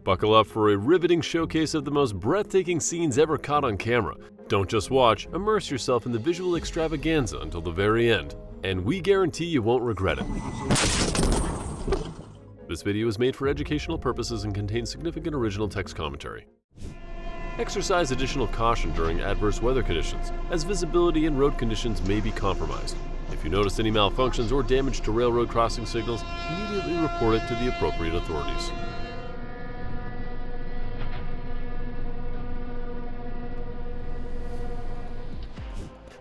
Buckle up for a riveting showcase of the most breathtaking scenes ever caught on camera. Don't just watch, immerse yourself in the visual extravaganza until the very end, and we guarantee you won't regret it. This video is made for educational purposes and contains significant original text commentary. Exercise additional caution during adverse weather conditions, as visibility and road conditions may be compromised. If you notice any malfunctions or damage to railroad crossing signals, immediately report it to the appropriate authorities.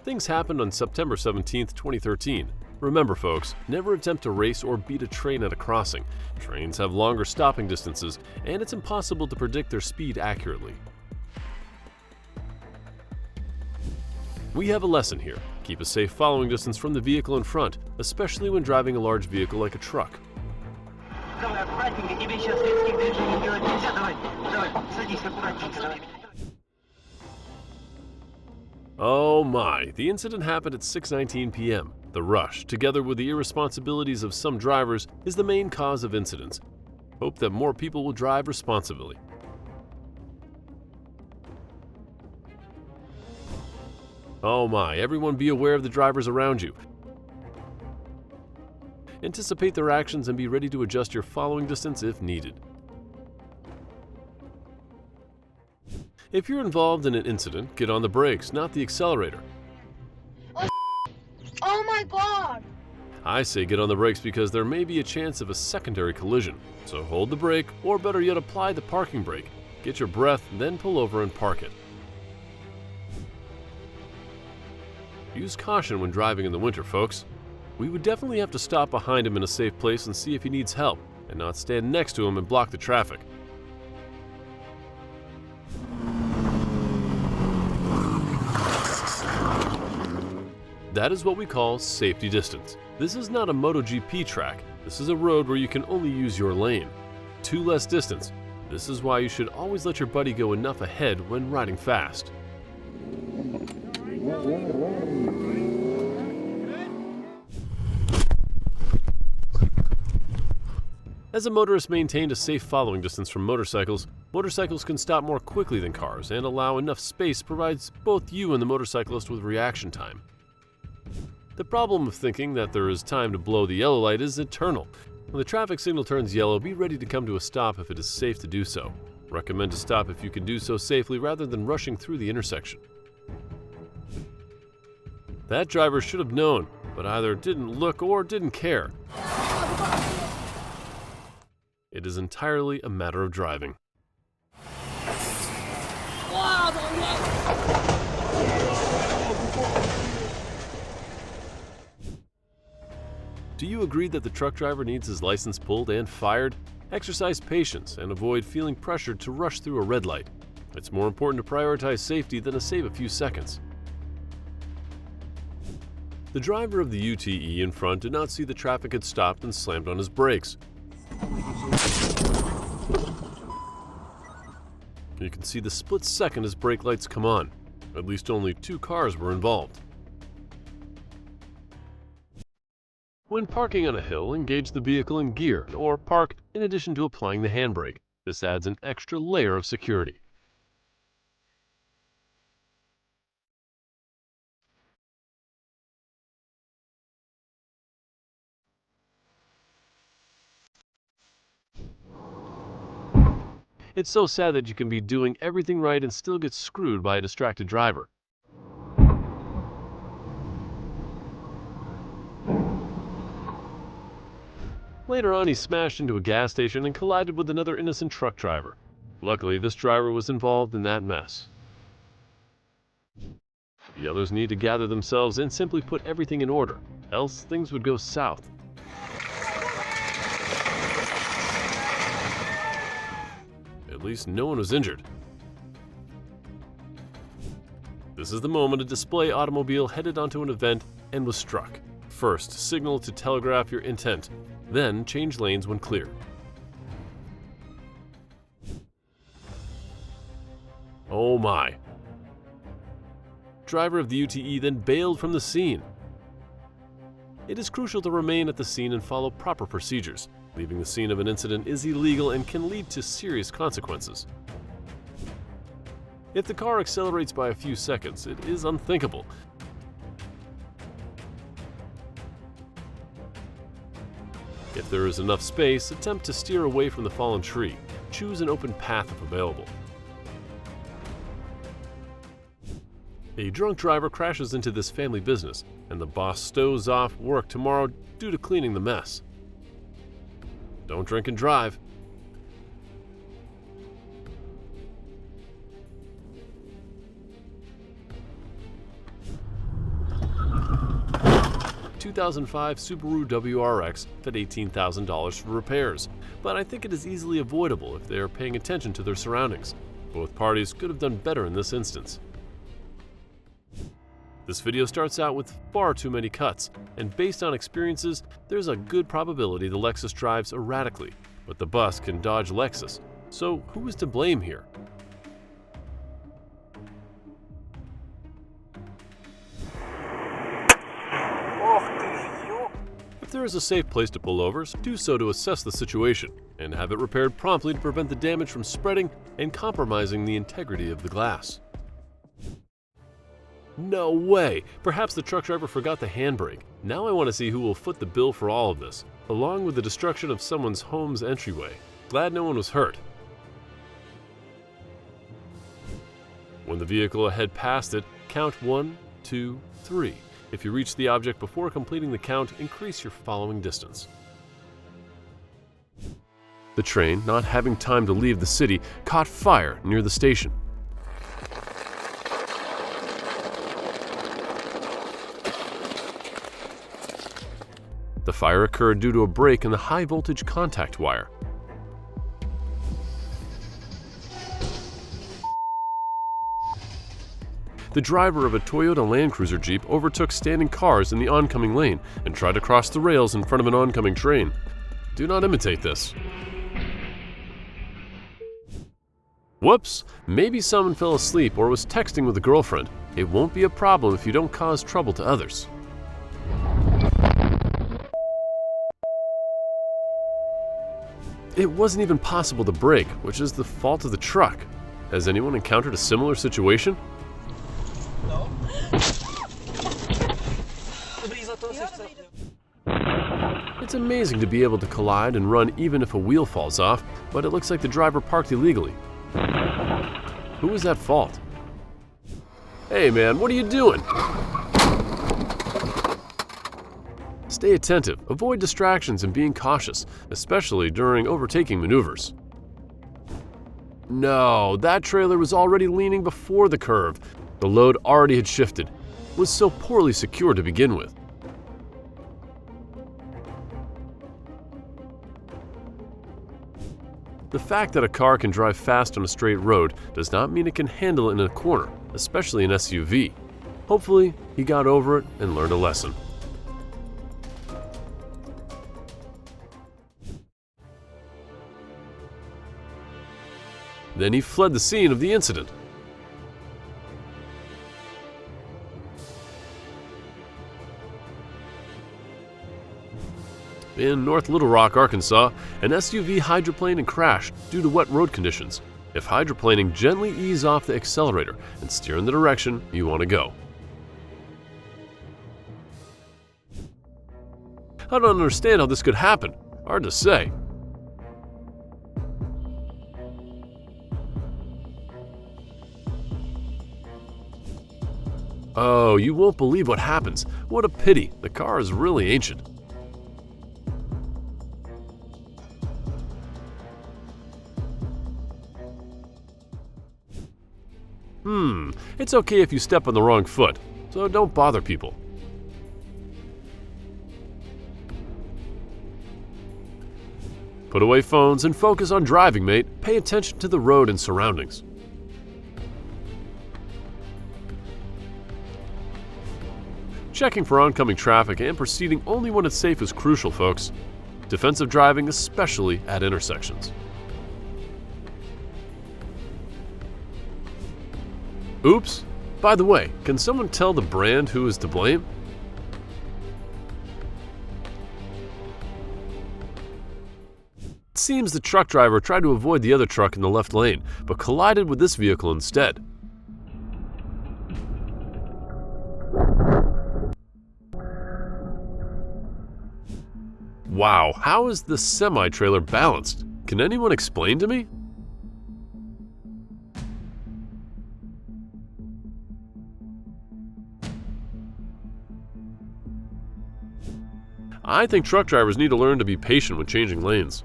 Things happened on September 17, 2013. Remember folks, never attempt to race or beat a train at a crossing. Trains have longer stopping distances, and it's impossible to predict their speed accurately. We have a lesson here. Keep a safe following distance from the vehicle in front, especially when driving a large vehicle like a truck. Oh my, the incident happened at 6:19 p.m. The rush, together with the irresponsibilities of some drivers, is the main cause of incidents. Hope that more people will drive responsibly. Oh my, everyone be aware of the drivers around you. Anticipate their actions and be ready to adjust your following distance if needed. If you're involved in an incident, get on the brakes, not the accelerator. Oh my God! I say get on the brakes because there may be a chance of a secondary collision. So hold the brake, or better yet apply the parking brake. Get your breath, then pull over and park it. Use caution when driving in the winter, folks. We would definitely have to stop behind him in a safe place and see if he needs help, and not stand next to him and block the traffic. That is what we call safety distance. This is not a MotoGP track. This is a road where you can only use your lane. 2 less distance. This is why you should always let your buddy go enough ahead when riding fast. As a motorist maintained a safe following distance from motorcycles, motorcycles can stop more quickly than cars and allow enough space provides both you and the motorcyclist with reaction time. The problem of thinking that there is time to blow the yellow light is eternal. When the traffic signal turns yellow, be ready to come to a stop if it is safe to do so. Recommend to stop if you can do so safely rather than rushing through the intersection. That driver should have known, but either didn't look or didn't care. It is entirely a matter of driving. Do you agree that the truck driver needs his license pulled and fired? Exercise patience and avoid feeling pressured to rush through a red light. It's more important to prioritize safety than to save a few seconds. The driver of the UTE in front did not see the traffic had stopped and slammed on his brakes. You can see the split second his brake lights come on. At least only 2 cars were involved. When parking on a hill, engage the vehicle in gear or park in addition to applying the handbrake. This adds an extra layer of security. It's so sad that you can be doing everything right and still get screwed by a distracted driver. Later on, he smashed into a gas station and collided with another innocent truck driver. Luckily, this driver was involved in that mess. The others need to gather themselves and simply put everything in order, else things would go south. At least no one was injured. This is the moment a display automobile headed onto an event and was struck. First, signal to telegraph your intent, then change lanes when clear. Oh my. Driver of the UTE then bailed from the scene. It is crucial to remain at the scene and follow proper procedures. Leaving the scene of an incident is illegal and can lead to serious consequences. If the car accelerates by a few seconds, it is unthinkable. If there is enough space, attempt to steer away from the fallen tree. Choose an open path if available. A drunk driver crashes into this family business, and the boss stows off work tomorrow due to cleaning the mess. Don't drink and drive. A 2005 Subaru WRX at $18,000 for repairs, but I think it is easily avoidable if they are paying attention to their surroundings. Both parties could have done better in this instance. This video starts out with far too many cuts, and based on experiences, there's a good probability the Lexus drives erratically, but the bus can dodge Lexus, so who is to blame here? If there is a safe place to pull over, do so to assess the situation, and have it repaired promptly to prevent the damage from spreading and compromising the integrity of the glass. No way! Perhaps the truck driver forgot the handbrake. Now I want to see who will foot the bill for all of this, along with the destruction of someone's home's entryway. Glad no one was hurt. When the vehicle ahead passed it, count 1, 2, 3. If you reach the object before completing the count, increase your following distance. The train, not having time to leave the city, caught fire near the station. The fire occurred due to a break in the high-voltage contact wire. The driver of a Toyota Land Cruiser Jeep overtook standing cars in the oncoming lane and tried to cross the rails in front of an oncoming train. Do not imitate this. Whoops! Maybe someone fell asleep or was texting with a girlfriend. It won't be a problem if you don't cause trouble to others. It wasn't even possible to brake, which is the fault of the truck. Has anyone encountered a similar situation? No. It's amazing to be able to collide and run even if a wheel falls off, but it looks like the driver parked illegally. Who was at fault? Hey man, what are you doing? Stay attentive, avoid distractions, and being cautious, especially during overtaking maneuvers. No, that trailer was already leaning before the curve. The load already had shifted. It was so poorly secured to begin with. The fact that a car can drive fast on a straight road does not mean it can handle it in a corner, especially an SUV. Hopefully, he got over it and learned a lesson. Then he fled the scene of the incident. In North Little Rock, Arkansas, an SUV hydroplaned and crashed due to wet road conditions. If hydroplaning, gently ease off the accelerator and steer in the direction you want to go. I don't understand how this could happen. Hard to say. Oh, you won't believe what happens. What a pity. The car is really ancient. It's okay if you step on the wrong foot, so don't bother people. Put away phones and focus on driving, mate. Pay attention to the road and surroundings. Checking for oncoming traffic and proceeding only when it's safe is crucial, folks. Defensive driving, especially at intersections. Oops! By the way, can someone tell the brand who is to blame? It seems the truck driver tried to avoid the other truck in the left lane, but collided with this vehicle instead. Wow, how is this semi-trailer balanced? Can anyone explain to me? I think truck drivers need to learn to be patient when changing lanes.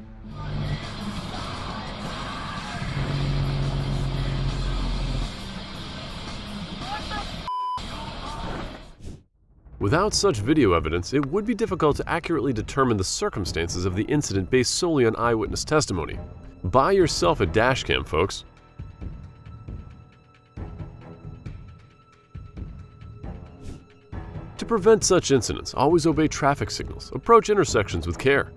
Without such video evidence, it would be difficult to accurately determine the circumstances of the incident based solely on eyewitness testimony. Buy yourself a dashcam, folks. To prevent such incidents, always obey traffic signals. Approach intersections with care.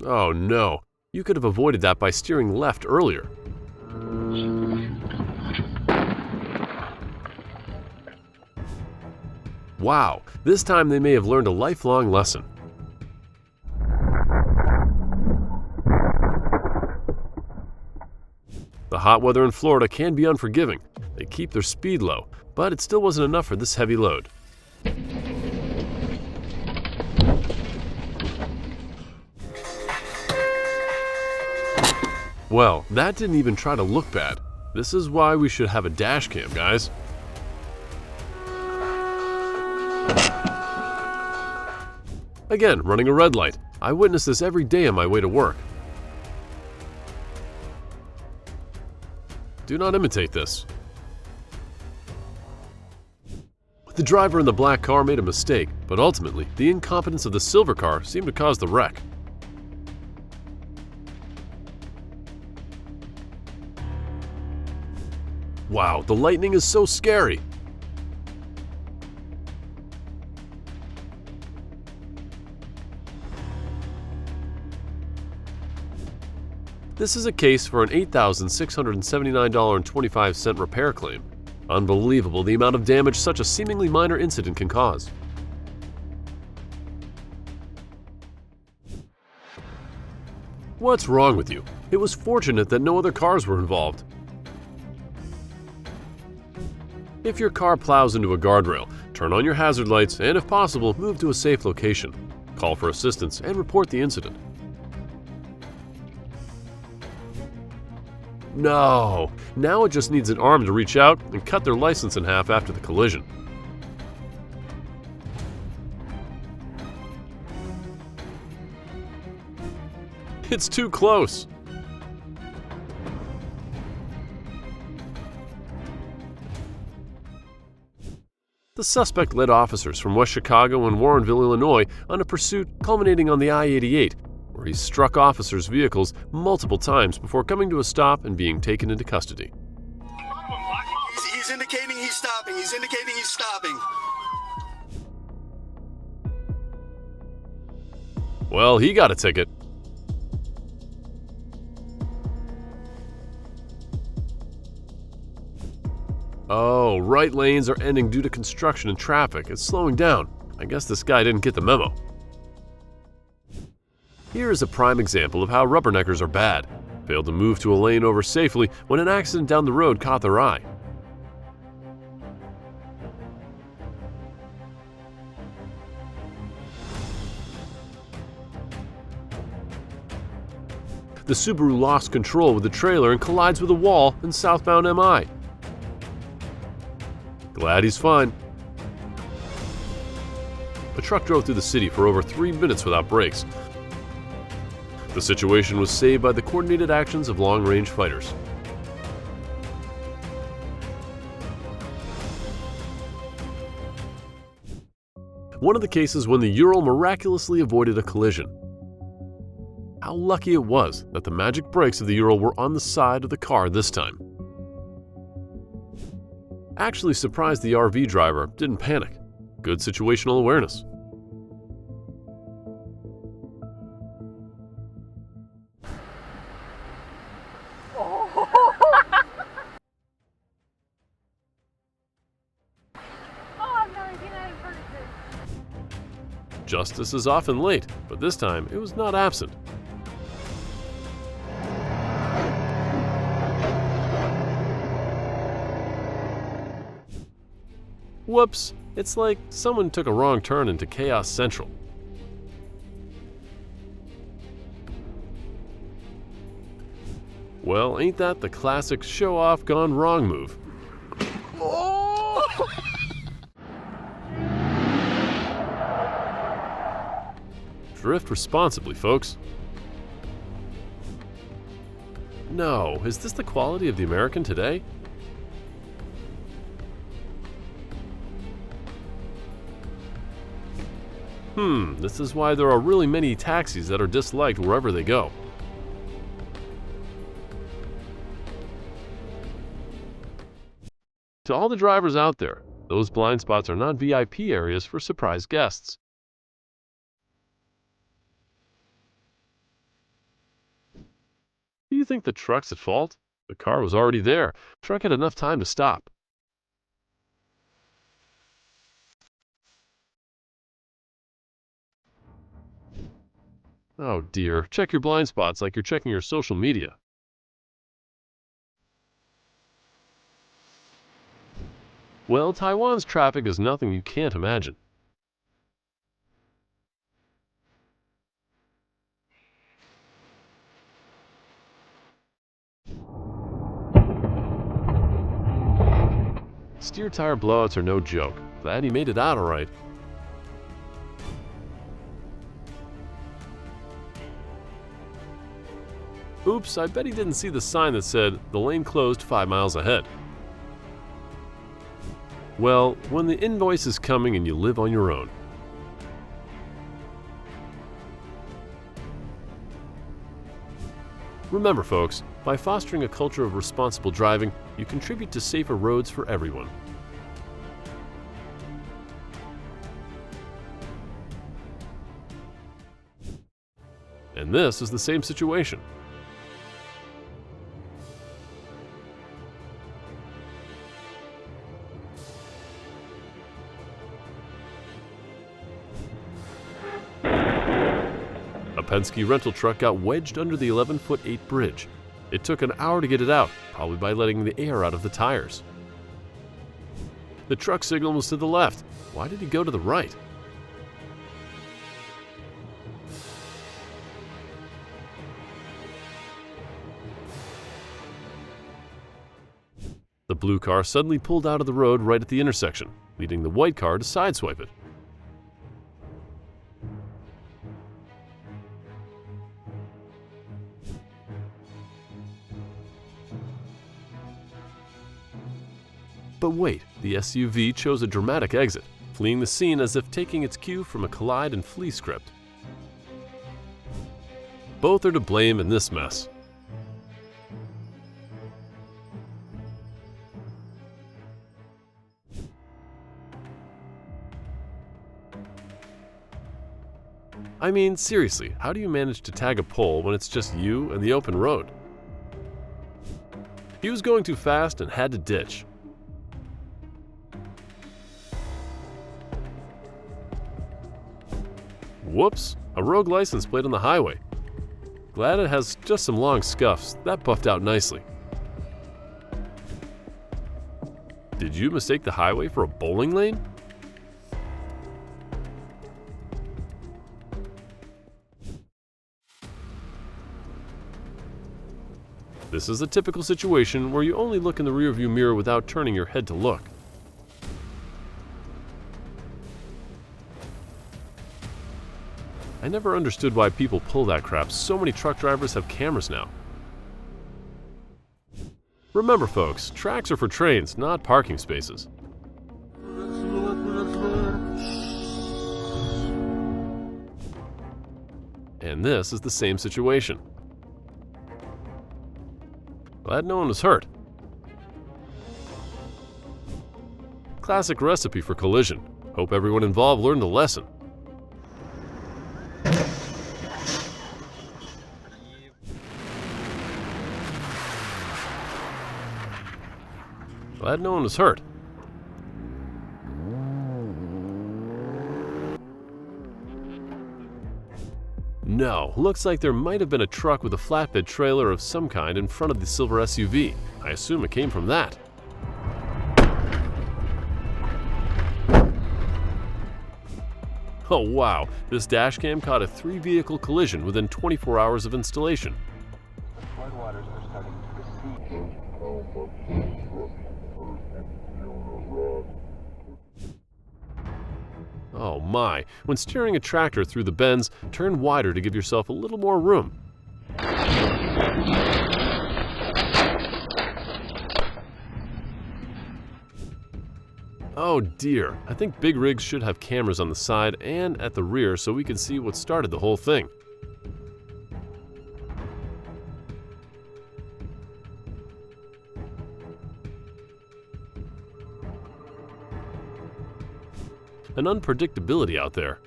Oh no, you could have avoided that by steering left earlier. Wow, this time they may have learned a lifelong lesson. The hot weather in Florida can be unforgiving. They keep their speed low, but it still wasn't enough for this heavy load. Well, that didn't even try to look bad. This is why we should have a dash cam, guys. Again, running a red light. I witness this every day on my way to work. Do not imitate this. The driver in the black car made a mistake, but ultimately, the incompetence of the silver car seemed to cause the wreck. Wow, the lightning is so scary! This is a case for an $8,679.25 repair claim. Unbelievable the amount of damage such a seemingly minor incident can cause. What's wrong with you? It was fortunate that no other cars were involved. If your car plows into a guardrail, turn on your hazard lights and, if possible, move to a safe location. Call for assistance and report the incident. No! Now it just needs an arm to reach out and cut their license in half after the collision. It's too close! The suspect led officers from West Chicago and Warrenville, Illinois, on a pursuit culminating on the I-88, where he struck officers' vehicles multiple times before coming to a stop and being taken into custody. He's indicating he's stopping. He's indicating he's stopping. Well, he got a ticket. Oh, right lanes are ending due to construction and traffic. It's slowing down. I guess this guy didn't get the memo. Here is a prime example of how rubberneckers are bad. Failed to move to a lane over safely when an accident down the road caught their eye. The Subaru lost control with the trailer and collides with a wall in southbound MI. Glad he's fine. A truck drove through the city for over 3 minutes without brakes. The situation was saved by the coordinated actions of long-range fighters. One of the cases when the Ural miraculously avoided a collision. How lucky it was that the magic brakes of the Ural were on the side of the car this time. Actually surprised the RV driver didn't panic. Good situational awareness. Justice is often late, but this time it was not absent. Whoops, it's like someone took a wrong turn into Chaos Central. Well, ain't that the classic show-off gone wrong move? Drift responsibly, folks. No, is this the quality of the American today? This is why there are really many taxis that are disliked wherever they go. To all the drivers out there, those blind spots are not VIP areas for surprise guests. Do you think the truck's at fault? The car was already there. Truck had enough time to stop. Oh dear, check your blind spots like you're checking your social media. Well, Taiwan's traffic is nothing you can't imagine. Steer tire blowouts are no joke. Glad he made it out all right. Oops, I bet he didn't see the sign that said, "The lane closed 5 miles ahead." Well, when the invoice is coming and you live on your own. Remember, folks, by fostering a culture of responsible driving, you contribute to safer roads for everyone. And this is the same situation. A Penske rental truck got wedged under the 11'8" bridge. It took an hour to get it out, probably by letting the air out of the tires. The truck signal was to the left. Why did he go to the right? The blue car suddenly pulled out of the road right at the intersection, leading the white car to sideswipe it. But wait, the SUV chose a dramatic exit, fleeing the scene as if taking its cue from a Collide and Flee script. Both are to blame in this mess. I mean, seriously, how do you manage to tag a pole when it's just you and the open road? He was going too fast and had to ditch. Whoops, a rogue license plate on the highway. Glad it has just some long scuffs. That buffed out nicely. Did you mistake the highway for a bowling lane? This is a typical situation where you only look in the rearview mirror without turning your head to look. I never understood why people pull that crap. So many truck drivers have cameras now. Remember, folks, tracks are for trains, not parking spaces. And this is the same situation. Glad no one was hurt. Classic recipe for collision. Hope everyone involved learned the lesson. Glad no one was hurt. no, looks like there might have been a truck with a flatbed trailer of some kind in front of the silver SUV. I assume it came from that. Oh wow, this dashcam caught a 3-vehicle collision within 24 hours of installation. Floodwaters are starting to recede. Oh my, when steering a tractor through the bends, turn wider to give yourself a little more room. Oh dear, I think big rigs should have cameras on the side and at the rear so we can see what started the whole thing. An unpredictability out there.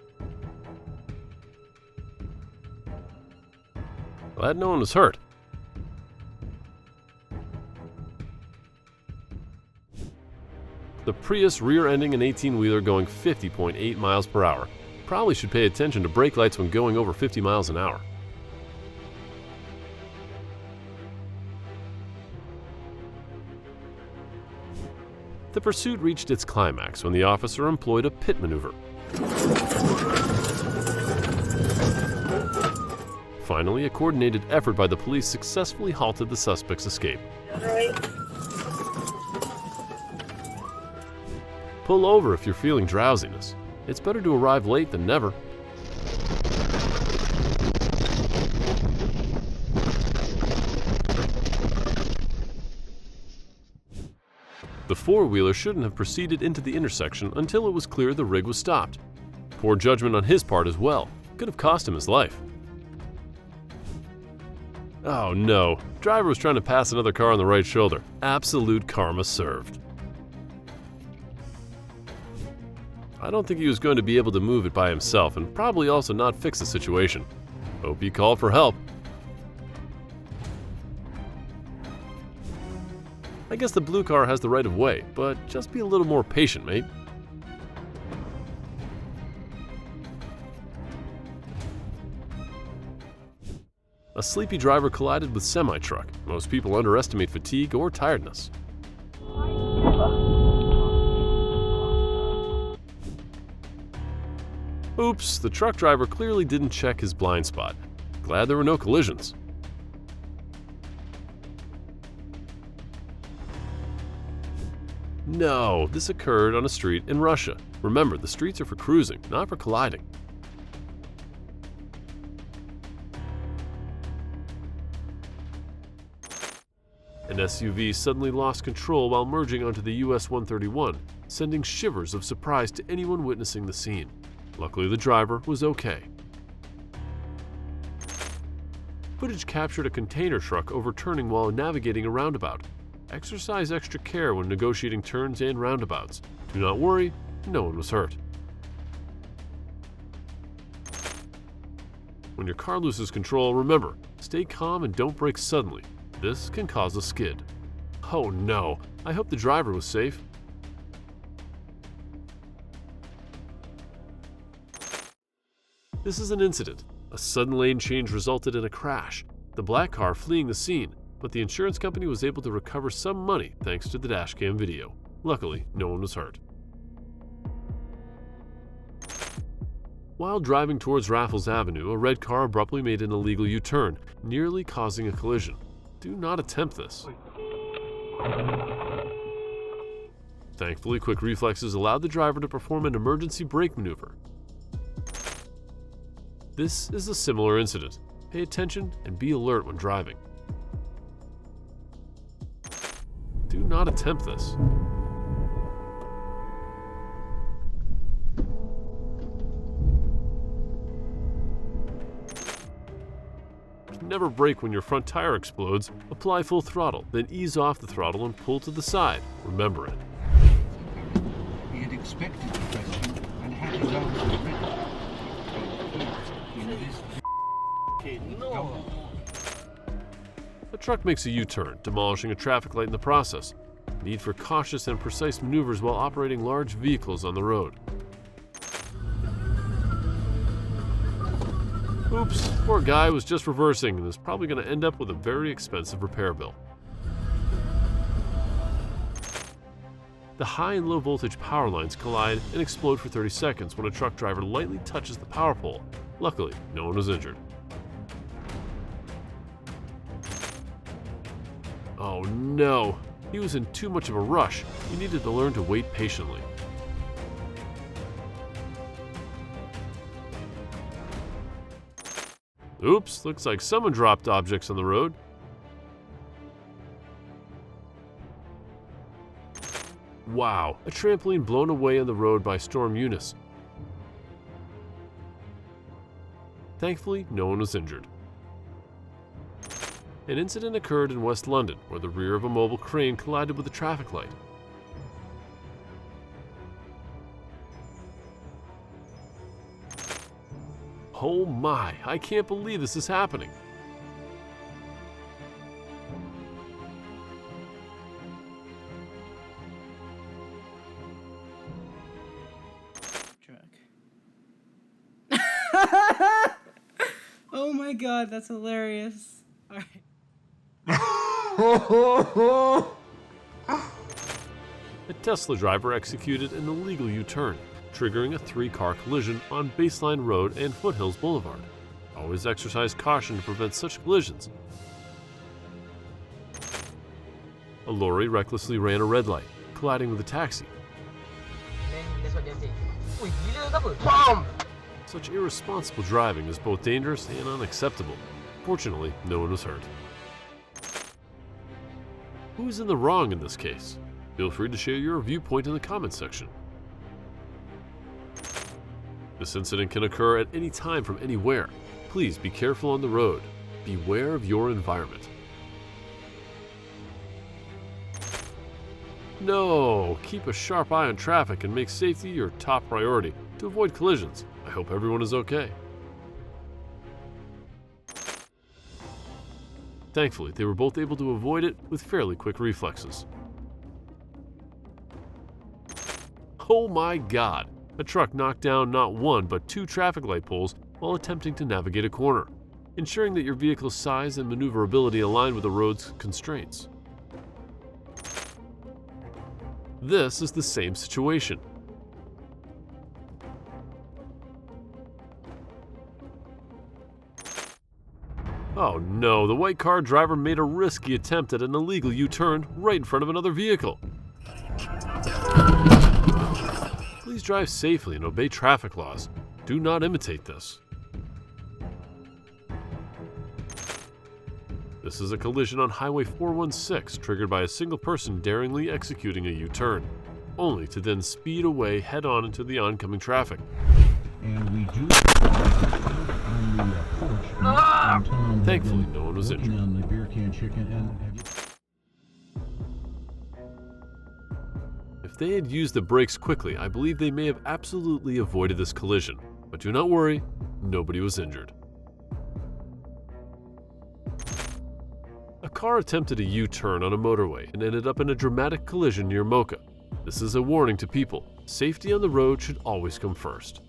Glad no one was hurt. The Prius rear-ending an 18-wheeler going 50.8 miles per hour. Probably should pay attention to brake lights when going over 50 miles an hour. The pursuit reached its climax when the officer employed a pit maneuver. Finally, a coordinated effort by the police successfully halted the suspect's escape. Pull over if you're feeling drowsiness. It's better to arrive late than never. The four-wheeler shouldn't have proceeded into the intersection until it was clear the rig was stopped. Poor judgment on his part as well. Could have cost him his life. Oh no, driver was trying to pass another car on the right shoulder. Absolute karma served. I don't think he was going to be able to move it by himself and probably also not fix the situation. Hope he called for help. I guess the blue car has the right of way, but just be a little more patient, mate. A sleepy driver collided with semi-truck. Most people underestimate fatigue or tiredness. Oops, the truck driver clearly didn't check his blind spot. Glad there were no collisions. No, this occurred on a street in Russia. Remember, the streets are for cruising, not for colliding. An SUV suddenly lost control while merging onto the US 131, sending shivers of surprise to anyone witnessing the scene. Luckily, the driver was okay. Footage captured a container truck overturning while navigating a roundabout. Exercise extra care when negotiating turns and roundabouts. Do not worry, no one was hurt. When your car loses control, remember, stay calm and don't brake suddenly. This can cause a skid. Oh no, I hope the driver was safe. This is an incident. A sudden lane change resulted in a crash, the black car fleeing the scene, but the insurance company was able to recover some money thanks to the dashcam video. Luckily, no one was hurt. While driving towards Raffles Avenue, a red car abruptly made an illegal U-turn, nearly causing a collision. Do not attempt this. Thankfully, quick reflexes allowed the driver to perform an emergency brake maneuver. This is a similar incident. Pay attention and be alert when driving. Do not attempt this. Never brake when your front tire explodes. Apply full throttle, then ease off the throttle and pull to the side. Remember it. He had expected the question and had his answer ready. No. A truck makes a U-turn, demolishing a traffic light in the process. Need for cautious and precise maneuvers while operating large vehicles on the road. Oops, poor guy was just reversing and is probably going to end up with a very expensive repair bill. The high and low voltage power lines collide and explode for 30 seconds when a truck driver lightly touches the power pole. Luckily, no one was injured. Oh no, he was in too much of a rush. He needed to learn to wait patiently. Oops, looks like someone dropped objects on the road. Wow, a trampoline blown away on the road by Storm Eunice. Thankfully, no one was injured. An incident occurred in West London where the rear of a mobile crane collided with a traffic light. Oh my, I can't believe this is happening. Oh my god, that's hilarious. Alright. A Tesla driver executed an illegal U-turn, triggering a 3-car collision on Baseline Road and Foothills Boulevard. Always exercise caution to prevent such collisions. A lorry recklessly ran a red light, colliding with a taxi. Such irresponsible driving is both dangerous and unacceptable. Fortunately, no one was hurt. Who is in the wrong in this case? Feel free to share your viewpoint in the comments section. This incident can occur at any time from anywhere. Please be careful on the road. Beware of your environment. No, keep a sharp eye on traffic and make safety your top priority to avoid collisions. I hope everyone is okay. Thankfully, they were both able to avoid it with fairly quick reflexes. Oh my god! A truck knocked down not one but 2 traffic light poles while attempting to navigate a corner, ensuring that your vehicle's size and maneuverability align with the road's constraints. This is the same situation. Oh no, the white car driver made a risky attempt at an illegal U-turn right in front of another vehicle. Please drive safely and obey traffic laws. Do not imitate this. This is a collision on Highway 416 triggered by a single person daringly executing a U-turn, only to then speed away head-on into the oncoming traffic. And we do on the porch. And Thankfully, no one was working injured. on the beer can chicken and If they had used the brakes quickly, I believe they may have absolutely avoided this collision. But do not worry, nobody was injured. A car attempted a U-turn on a motorway and ended up in a dramatic collision near Mocha. This is a warning to people. Safety on the road should always come first.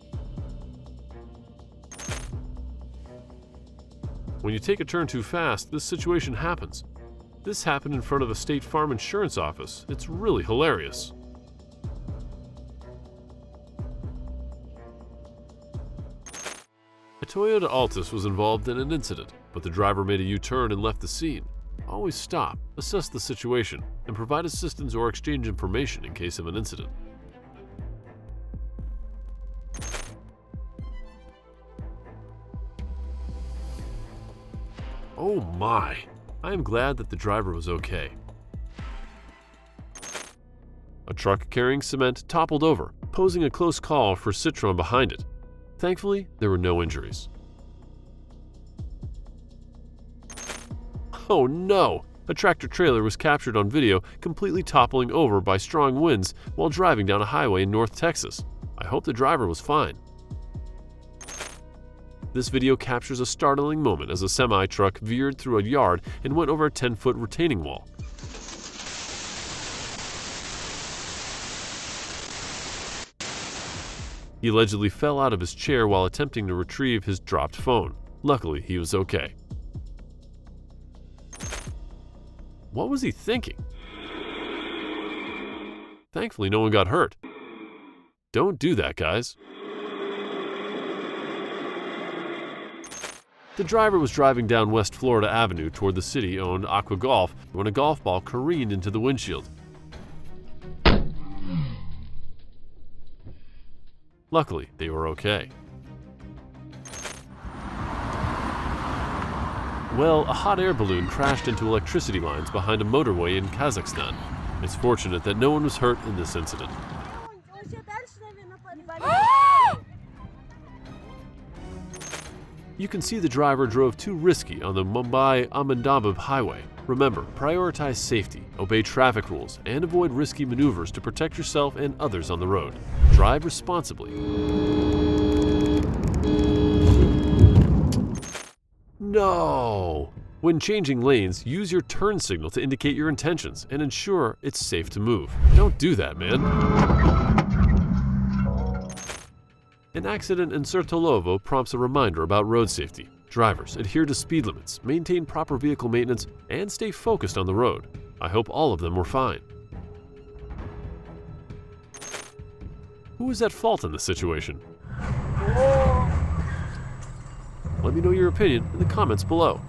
When you take a turn too fast, this situation happens. This happened in front of a State Farm insurance office. It's really hilarious. A Toyota Altis was involved in an incident, but the driver made a U-turn and left the scene. Always stop, assess the situation, and provide assistance or exchange information in case of an incident. Oh my! I am glad that the driver was okay. A truck carrying cement toppled over, posing a close call for Citroën behind it. Thankfully, there were no injuries. Oh no! A tractor-trailer was captured on video completely toppling over by strong winds while driving down a highway in North Texas. I hope the driver was fine. This video captures a startling moment as a semi-truck veered through a yard and went over a 10-foot retaining wall. He allegedly fell out of his chair while attempting to retrieve his dropped phone. Luckily, he was okay. What was he thinking? Thankfully, no one got hurt. Don't do that, guys. The driver was driving down West Florida Avenue toward the city-owned Aqua Golf when a golf ball careened into the windshield. Luckily, they were okay. Well, a hot air balloon crashed into electricity lines behind a motorway in Kazakhstan. It's fortunate that no one was hurt in this incident. You can see the driver drove too risky on the Mumbai-Ahmedabad highway. Remember, prioritize safety, obey traffic rules, and avoid risky maneuvers to protect yourself and others on the road. Drive responsibly. No! When changing lanes, use your turn signal to indicate your intentions and ensure it's safe to move. Don't do that, man. An accident in Sertolovo prompts a reminder about road safety. Drivers, adhere to speed limits, maintain proper vehicle maintenance, and stay focused on the road. I hope all of them were fine. Who is at fault in this situation? Let me know your opinion in the comments below.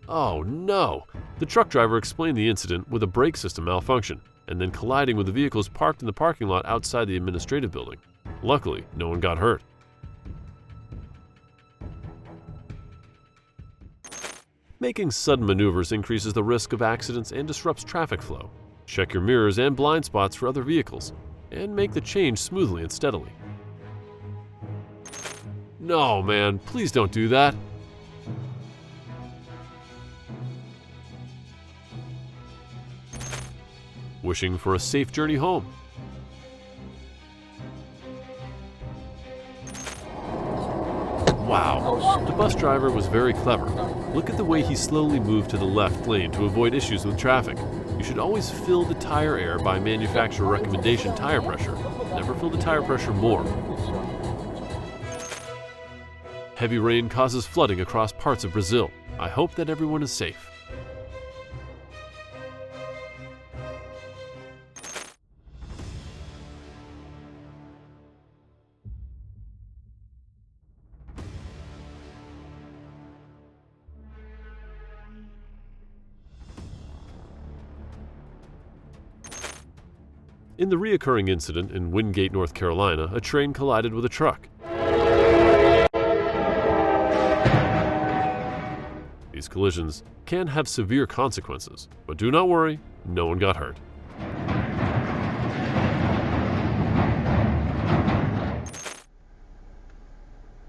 Oh no! The truck driver explained the incident with a brake system malfunction, and then colliding with the vehicles parked in the parking lot outside the administrative building. Luckily, no one got hurt. Making sudden maneuvers increases the risk of accidents and disrupts traffic flow. Check your mirrors and blind spots for other vehicles, and make the change smoothly and steadily. No, man, please don't do that. Wishing for a safe journey home. Wow, the bus driver was very clever. Look at the way he slowly moved to the left lane to avoid issues with traffic. You should always fill the tire air by manufacturer recommendation tire pressure. Never fill the tire pressure more. Heavy rain causes flooding across parts of Brazil. I hope that everyone is safe. In the reoccurring incident in Wingate, North Carolina, a train collided with a truck. These collisions can have severe consequences, but do not worry, no one got hurt.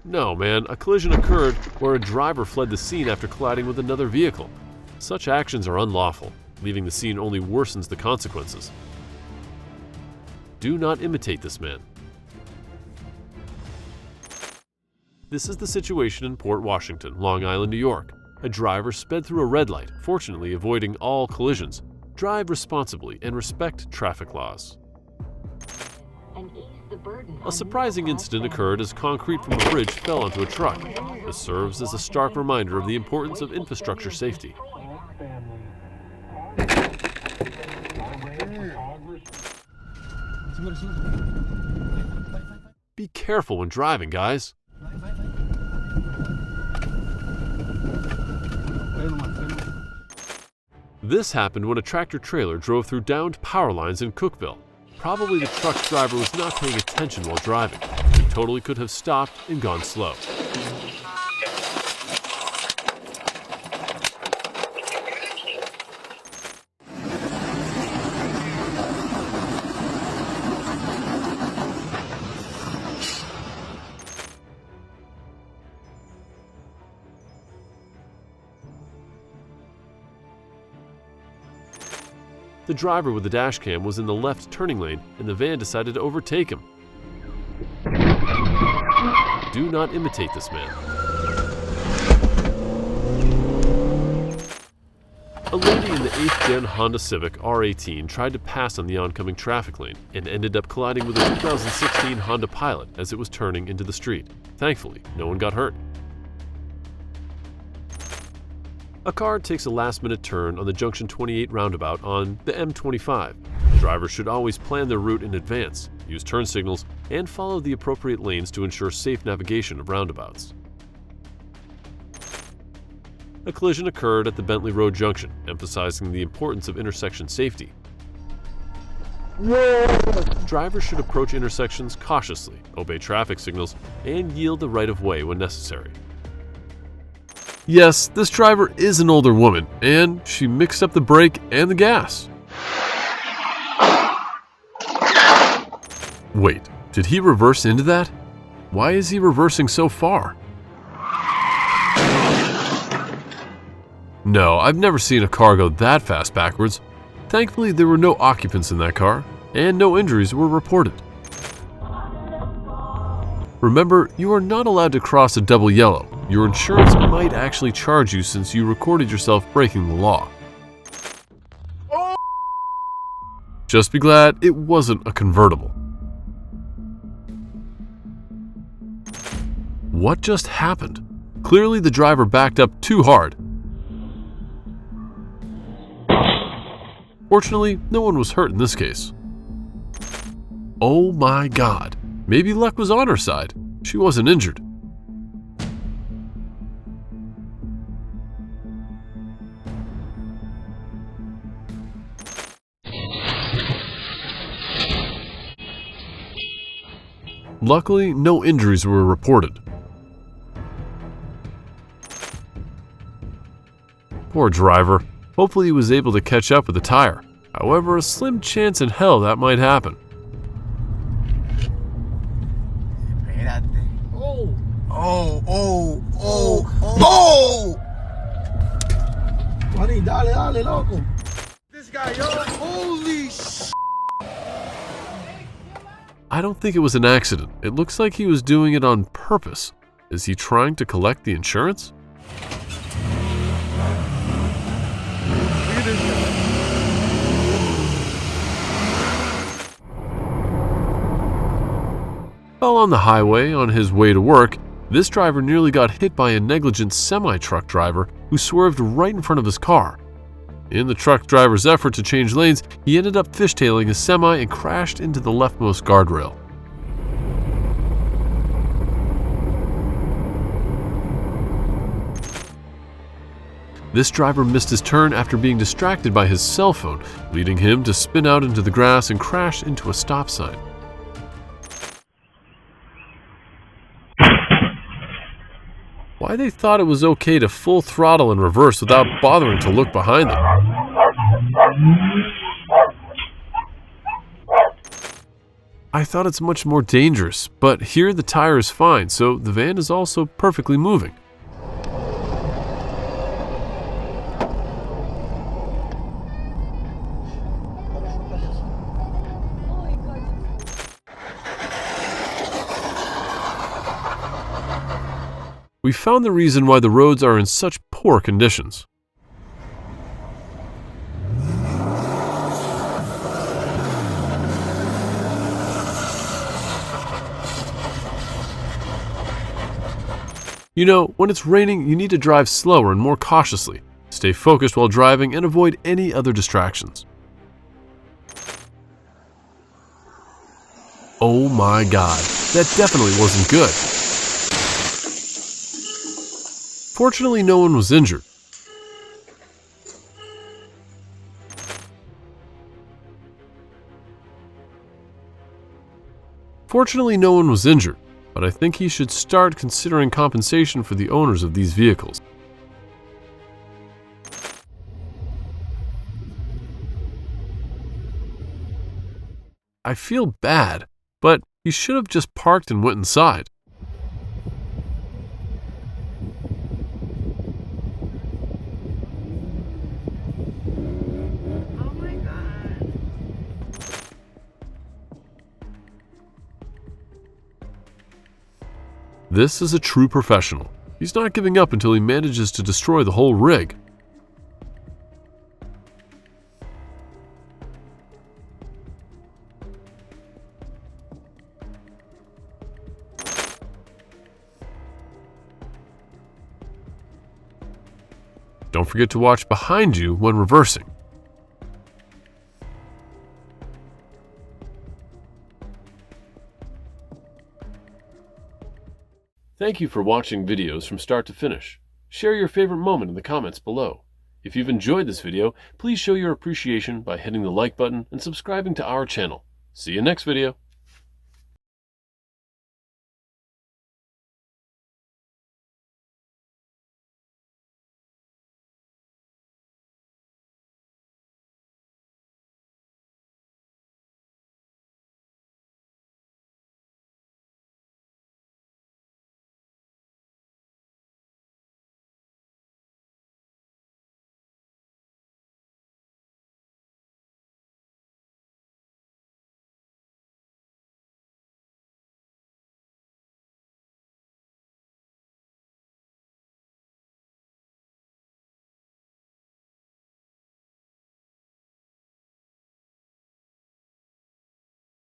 No, man, a collision occurred where a driver fled the scene after colliding with another vehicle. Such actions are unlawful. Leaving the scene only worsens the consequences. Do not imitate this man. This is the situation in Port Washington, Long Island, New York. A driver sped through a red light, fortunately avoiding all collisions. Drive responsibly and respect traffic laws. A surprising incident occurred as concrete from a bridge fell onto a truck. This serves as a stark reminder of the importance of infrastructure safety. Be careful when driving, guys. This happened when a tractor-trailer drove through downed power lines in Cookville. Probably the truck's driver was not paying attention while driving. He totally could have stopped and gone slow. The driver with the dash cam was in the left turning lane, and the van decided to overtake him. Do not imitate this man. A lady in the 8th gen Honda Civic R18 tried to pass on the oncoming traffic lane and ended up colliding with a 2016 Honda Pilot as it was turning into the street. Thankfully, no one got hurt. A car takes a last-minute turn on the Junction 28 roundabout on the M25. Drivers should always plan their route in advance, use turn signals, and follow the appropriate lanes to ensure safe navigation of roundabouts. A collision occurred at the Bentley Road Junction, emphasizing the importance of intersection safety. Drivers should approach intersections cautiously, obey traffic signals, and yield the right-of-way when necessary. Yes, this driver is an older woman, and she mixed up the brake and the gas. Wait, did he reverse into that? Why is he reversing so far? No, I've never seen a car go that fast backwards. Thankfully, there were no occupants in that car, and no injuries were reported. Remember, you are not allowed to cross a double yellow. Your insurance might actually charge you since you recorded yourself breaking the law. Just be glad it wasn't a convertible. What just happened? Clearly the driver backed up too hard. Fortunately, no one was hurt in this case. Oh my God, maybe luck was on her side. She wasn't injured. Luckily, no injuries were reported. Poor driver. Hopefully he was able to catch up with the tire. However, a slim chance in hell that might happen. Juanín, dale, dale, loco. This guy, yo, holy sh**. I don't think it was an accident. It looks like he was doing it on purpose. Is he trying to collect the insurance? While on the highway on his way to work, this driver nearly got hit by a negligent semi-truck driver who swerved right in front of his car. In the truck driver's effort to change lanes, he ended up fishtailing his semi and crashed into the leftmost guardrail. This driver missed his turn after being distracted by his cell phone, leading him to spin out into the grass and crash into a stop sign. Why they thought it was okay to full throttle and reverse without bothering to look behind them. I thought it's much more dangerous, but here the tire is fine, so the van is also perfectly moving. We found the reason why the roads are in such poor conditions. You know, when it's raining, you need to drive slower and more cautiously. Stay focused while driving and avoid any other distractions. Oh my God, that definitely wasn't good. Fortunately, no one was injured. But I think he should start considering compensation for the owners of these vehicles. I feel bad, but he should have just parked and went inside. This is a true professional. He's not giving up until he manages to destroy the whole rig. Don't forget to watch behind you when reversing. Thank you for watching videos from start to finish. Share your favorite moment in the comments below. If you've enjoyed this video, please show your appreciation by hitting the like button and subscribing to our channel. See you next video.